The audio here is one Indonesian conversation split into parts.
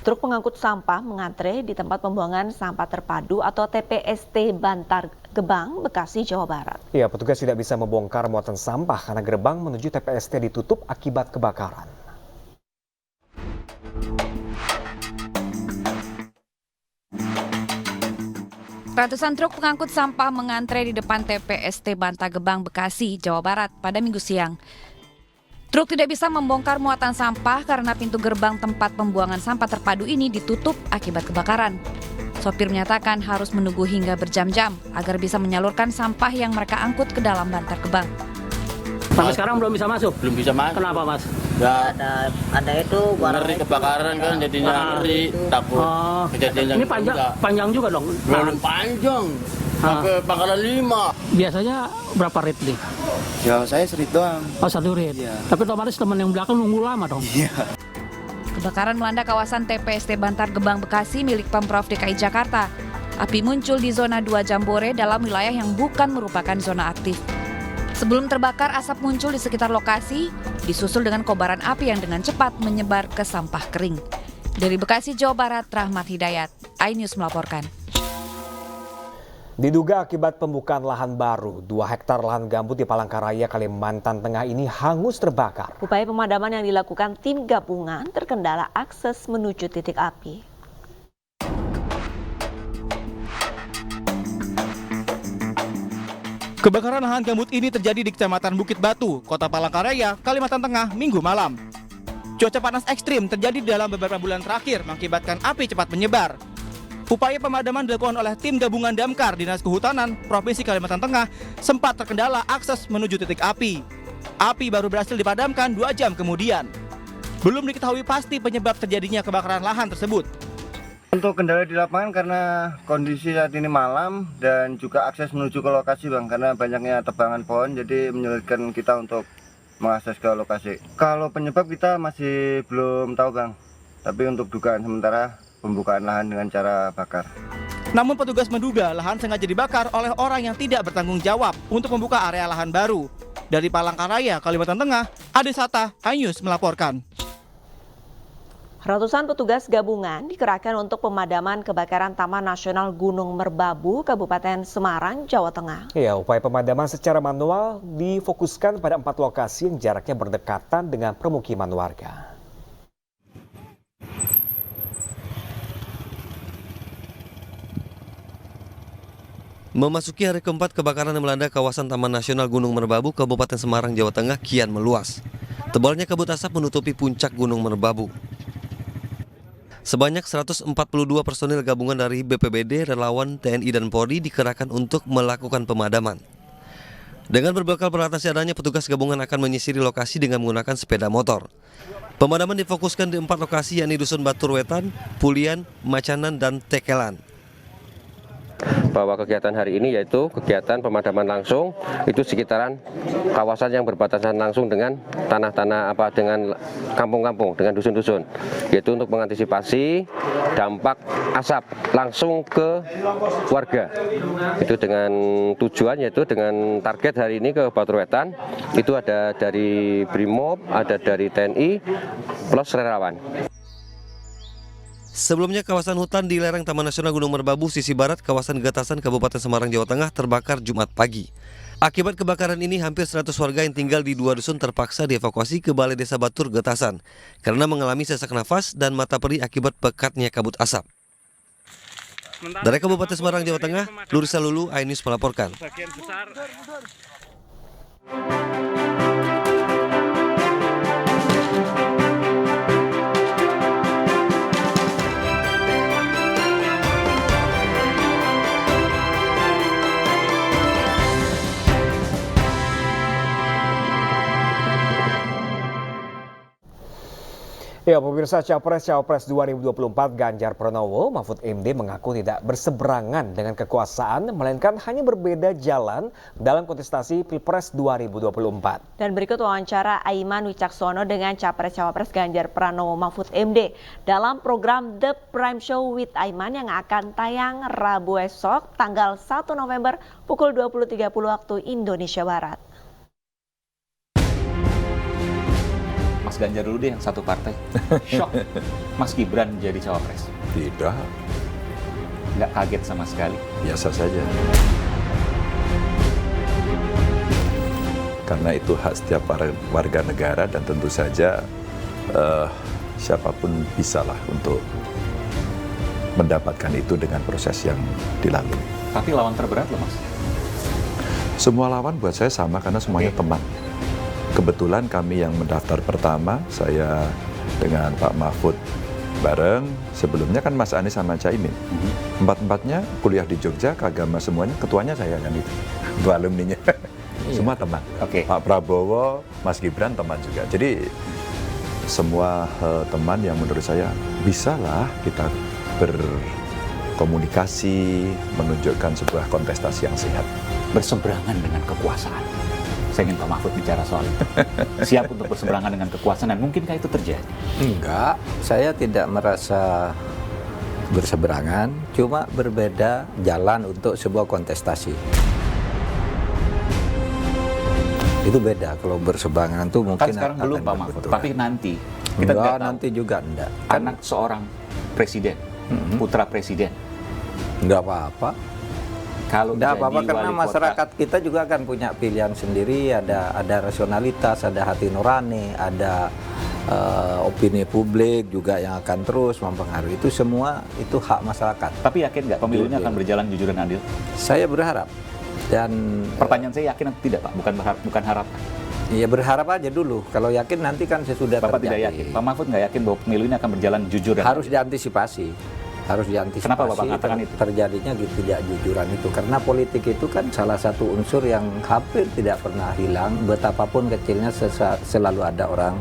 Truk pengangkut sampah mengantre di tempat pembuangan sampah terpadu atau TPST Bantar Gebang, Bekasi, Jawa Barat. Ya, petugas tidak bisa membongkar muatan sampah karena gerbang menuju TPST ditutup akibat kebakaran. Ratusan truk pengangkut sampah mengantre di depan TPST Bantar Gebang, Bekasi, Jawa Barat pada Minggu siang. Truk tidak bisa membongkar muatan sampah karena pintu gerbang tempat pembuangan sampah terpadu ini ditutup akibat kebakaran. Sopir menyatakan harus menunggu hingga berjam-jam agar bisa menyalurkan sampah yang mereka angkut ke dalam Bantar Gebang. Sampai sekarang belum bisa masuk? Belum bisa masuk. Kenapa, Mas? Ya, ada itu ngeri kebakaran kan, jadinya ngeri, takut kejadian yang ini panjang juga dong? Belum panjang, sampai pangkalan 5. Biasanya berapa rit nih? Ya saya serit doang. Oh, 1 rit. Iya. Tapi otomatis teman yang belakang nunggu lama dong? Iya. Kebakaran melanda kawasan TPST Bantar Gebang, Bekasi milik Pemprov DKI Jakarta. Api muncul di zona 2 Jambore dalam wilayah yang bukan merupakan zona aktif. Sebelum terbakar, asap muncul di sekitar lokasi, disusul dengan kobaran api yang dengan cepat menyebar ke sampah kering. Dari Bekasi, Jawa Barat, Rahmat Hidayat, iNews melaporkan. Diduga akibat pembukaan lahan baru, 2 hektar lahan gambut di Palangkaraya, Kalimantan Tengah ini hangus terbakar. Upaya pemadaman yang dilakukan tim gabungan terkendala akses menuju titik api. Kebakaran lahan gambut ini terjadi di Kecamatan Bukit Batu, Kota Palangkaraya, Kalimantan Tengah, Minggu malam. Cuaca panas ekstrim terjadi dalam beberapa bulan terakhir mengakibatkan api cepat menyebar. Upaya pemadaman dilakukan oleh tim gabungan Damkar Dinas Kehutanan Provinsi Kalimantan Tengah sempat terkendala akses menuju titik api. Api baru berhasil dipadamkan 2 jam kemudian. Belum diketahui pasti penyebab terjadinya kebakaran lahan tersebut. Untuk kendala di lapangan karena kondisi saat ini malam dan juga akses menuju ke lokasi Bang, karena banyaknya tebangan pohon jadi menyulitkan kita untuk mengakses ke lokasi. Kalau penyebab kita masih belum tahu Bang, tapi untuk dugaan sementara pembukaan lahan dengan cara bakar. Namun petugas menduga lahan sengaja dibakar oleh orang yang tidak bertanggung jawab untuk membuka area lahan baru. Dari Palangkaraya, Kalimantan Tengah, Ade Sata, iNews melaporkan. Ratusan petugas gabungan dikerahkan untuk pemadaman kebakaran Taman Nasional Gunung Merbabu, Kabupaten Semarang, Jawa Tengah. Ya, upaya pemadaman secara manual difokuskan pada 4 lokasi yang jaraknya berdekatan dengan permukiman warga. Memasuki hari keempat, kebakaran yang melanda kawasan Taman Nasional Gunung Merbabu, Kabupaten Semarang, Jawa Tengah kian meluas. Tebalnya kabut asap menutupi puncak Gunung Merbabu. Sebanyak 142 personil gabungan dari BPBD, relawan, TNI, dan Polri dikerahkan untuk melakukan pemadaman. Dengan berbekal peralatan seadanya, petugas gabungan akan menyisiri lokasi dengan menggunakan sepeda motor. Pemadaman difokuskan di 4 lokasi, yakni Dusun Batur Wetan, Pulian, Macanan, dan Tekelan. Bahwa kegiatan hari ini yaitu kegiatan pemadaman langsung itu sekitaran kawasan yang berbatasan langsung dengan tanah-tanah dengan kampung-kampung, dengan dusun-dusun, yaitu untuk mengantisipasi dampak asap langsung ke warga. Itu dengan tujuan, yaitu dengan target hari ini ke Batur Wetan itu ada dari Brimob, ada dari TNI plus relawan. Sebelumnya kawasan hutan di lereng Taman Nasional Gunung Merbabu sisi barat kawasan Getasan Kabupaten Semarang, Jawa Tengah terbakar Jumat pagi. Akibat kebakaran ini hampir 100 warga yang tinggal di 2 dusun terpaksa dievakuasi ke Balai Desa Batur Getasan karena mengalami sesak nafas dan mata perih akibat pekatnya kabut asap. Dari Kabupaten Semarang, Jawa Tengah, Lurisa Lulu, iNews melaporkan. Ya, pemirsa, Capres 2024 Ganjar Pranowo, Mahfud MD mengaku tidak berseberangan dengan kekuasaan, melainkan hanya berbeda jalan dalam kontestasi Pilpres 2024. Dan berikut wawancara Aiman Wicaksono dengan Capres-Cawapres Ganjar Pranowo Mahfud MD dalam program The Prime Show with Aiman yang akan tayang Rabu esok tanggal 1 November pukul 20.30 waktu Indonesia Barat. Mas Ganjar dulu deh yang satu partai. Shock Mas Gibran jadi cawapres? Tidak. Nggak kaget sama sekali? Biasa saja. Karena itu hak setiap warga negara dan tentu saja siapapun bisalah untuk mendapatkan itu dengan proses yang dilalui. Tapi lawan terberat loh Mas? Semua lawan buat saya sama karena semuanya teman. Kebetulan kami yang mendaftar pertama, saya dengan Pak Mahfud bareng. Sebelumnya kan Mas Anies sama Caimin. Empat-empatnya kuliah di Jogja, keagama semuanya, ketuanya saya kan itu. Itu alumninya. Semua teman. Pak Prabowo, Mas Gibran teman juga. Jadi semua teman yang menurut saya bisalah kita berkomunikasi, menunjukkan sebuah kontestasi yang sehat. Berseberangan dengan kekuasaan. Saya ingin Pak Mahfud bicara soal itu. Siap untuk berseberangan dengan kekuasaan dan mungkinkah itu terjadi? Enggak, saya tidak merasa berseberangan, cuma berbeda jalan untuk sebuah kontestasi. Itu beda, kalau berseberangan itu mungkin kan sekarang belum Pak Mahfud, tapi nanti kita enggak, tidak tahu. nanti juga enggak. Anak seorang presiden, putra presiden. Enggak apa-apa. Kalau enggak jadi apa-apa karena wali masyarakat kita juga kan punya pilihan sendiri, ada rasionalitas, ada hati nurani, ada opini publik juga yang akan terus mempengaruhi. Itu semua itu hak masyarakat. Tapi yakin nggak pemilunya akan berjalan jujur dan adil? Saya berharap. Dan pertanyaan saya yakin atau tidak Pak? Bukan harapan. Iya berharap aja dulu. Kalau yakin nanti kan sesudah Bapak terjadi. tidak yakin? Pak Mahfud nggak yakin bahwa pemilu ini akan berjalan jujur dan harus adil? diantisipasi. Harus diantisipasi. Kenapa Bapak katakan itu? Terjadinya ketidakjujuran itu. Karena politik itu kan salah satu unsur yang hampir tidak pernah hilang. Betapapun kecilnya selalu ada orang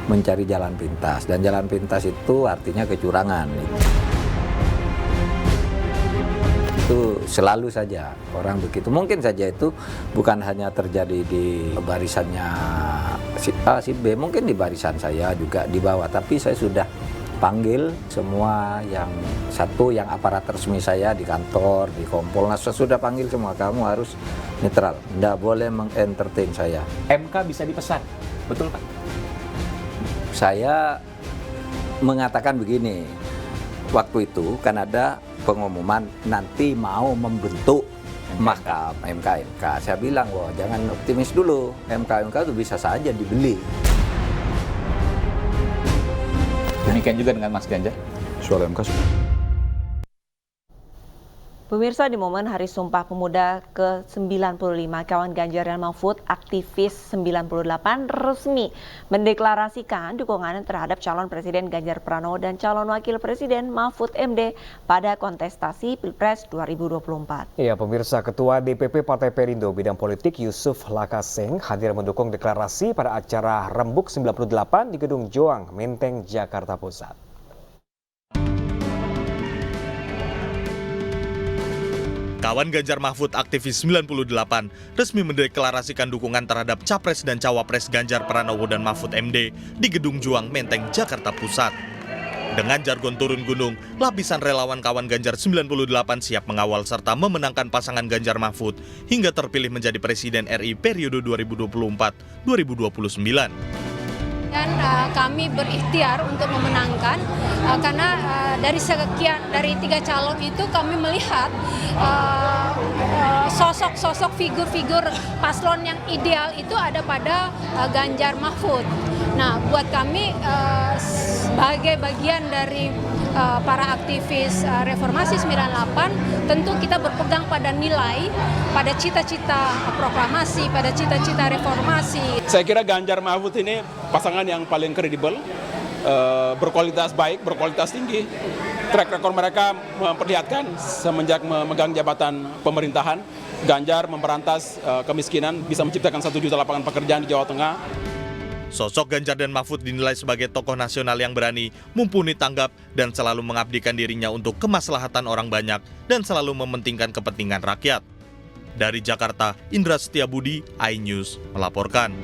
mencari jalan pintas. Dan jalan pintas itu artinya kecurangan. Itu selalu saja orang begitu. Mungkin saja itu bukan hanya terjadi di barisannya si A, si B, mungkin di barisan saya juga di bawah. Tapi saya sudah panggil semua yang aparat resmi saya di kantor, di Kompolnas, saya sudah panggil semua. Kamu harus netral, tidak boleh mengentertain saya. MK bisa dipesan, betul Pak? Saya mengatakan begini, waktu itu kan ada pengumuman nanti mau membentuk MK. Saya bilang, wah jangan optimis dulu, MK itu bisa saja dibeli. Demikian juga dengan Mas Ganjar. Soal MK sudah. Pemirsa, di momen Hari Sumpah Pemuda ke-95, kawan Ganjar dan Mahfud, aktivis 98 resmi mendeklarasikan dukungan terhadap calon Presiden Ganjar Pranowo dan calon Wakil Presiden Mahfud MD pada kontestasi Pilpres 2024. Ya, pemirsa, Ketua DPP Partai Perindo bidang politik Yusuf Lakaseng hadir mendukung deklarasi pada acara Rembuk 98 di Gedung Joang, Menteng, Jakarta Pusat. Kawan Ganjar Mahfud aktivis 98 resmi mendeklarasikan dukungan terhadap Capres dan Cawapres Ganjar Pranowo dan Mahfud MD di Gedung Juang, Menteng, Jakarta Pusat. Dengan jargon turun gunung, lapisan relawan kawan Ganjar 98 siap mengawal serta memenangkan pasangan Ganjar Mahfud hingga terpilih menjadi Presiden RI periode 2024-2029. Dan kami berikhtiar untuk memenangkan karena dari 3 calon itu kami melihat sosok-sosok figur-figur paslon yang ideal itu ada pada Ganjar Mahfud. Nah, buat kami sebagai bagian dari para aktivis reformasi 98, tentu kita berpegang pada nilai, pada cita-cita proklamasi, pada cita-cita reformasi. Saya kira Ganjar Mahfud ini pasangan yang paling kredibel, berkualitas baik, berkualitas tinggi. Track record mereka memperlihatkan semenjak memegang jabatan pemerintahan, Ganjar memberantas kemiskinan, bisa menciptakan 1 juta lapangan pekerjaan di Jawa Tengah. Sosok Ganjar dan Mahfud dinilai sebagai tokoh nasional yang berani, mumpuni tanggap, dan selalu mengabdikan dirinya untuk kemaslahatan orang banyak dan selalu mementingkan kepentingan rakyat. Dari Jakarta, Indra Setiabudi, iNews melaporkan.